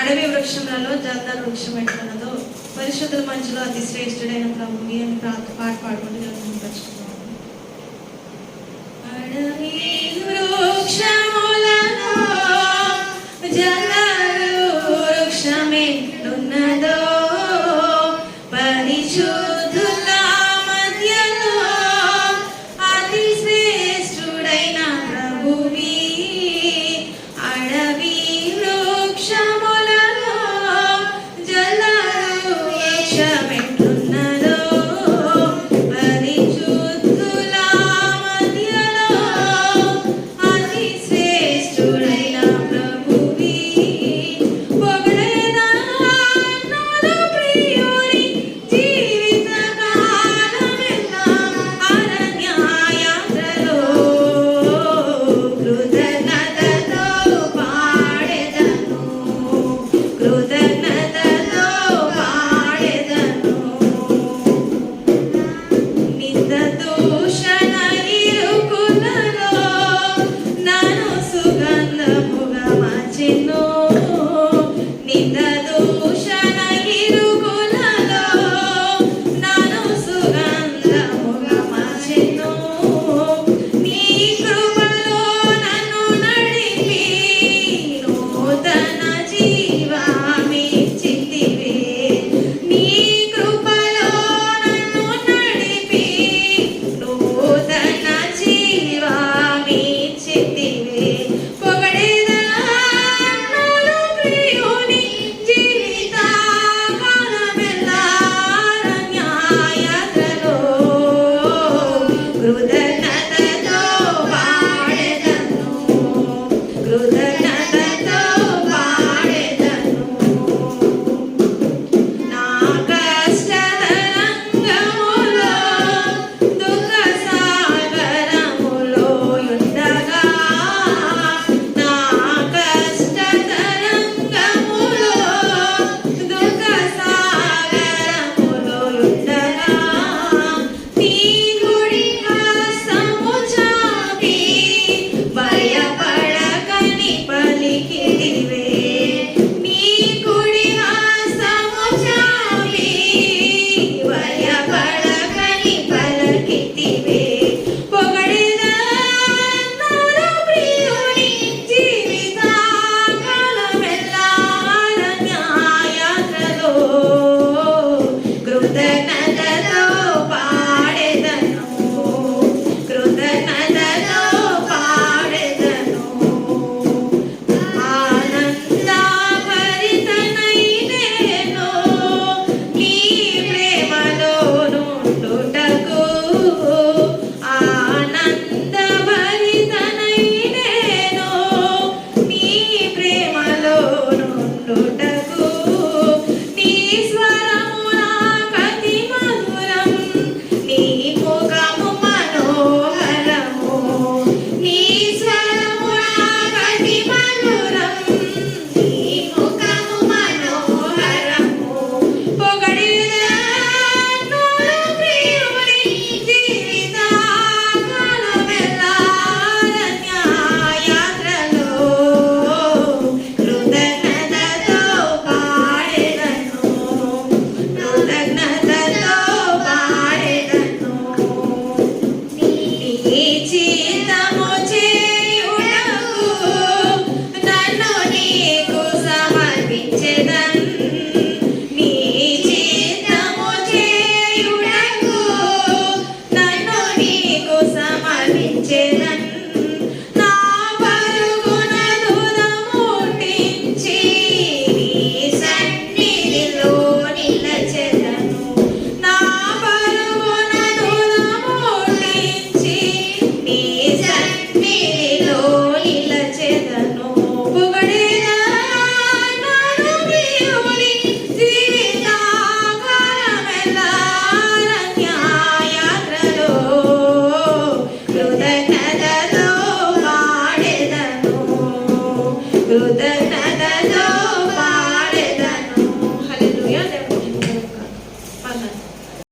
అడవి వృక్షములలో జల్దార వృక్షం ఎట్లన్నదో పరిశుద్ధుల మధ్యలో అతి శ్రేష్ఠుడైన ప్రభుని అని పాట పాడుకుంటూ జరుగుతుంటాం. అడవి వృక్షములలో జల్దార వృక్షం ఎట్లున్నదో పరిశుద్ధుల మధ్యలో అతి శ్రేష్ఠుడైన ప్రభువి. అడవి వృక్షములలో జల్దార వృక్షం ఎట్లున్నదో పరిశుద్ధుల మధ్యలో అతి శ్రేష్ఠుడైన ప్రభువి. పొగడెదా నాలో ప్రియుని జీవిత కాలమెల్లా అరణ్యయాత్రలో కృతజ్ఞతతో పాడెదను, కృతజ్ఞతతో పాడెదను. నింద దూషణ ఇరుకులలో నన్ను సుగంధము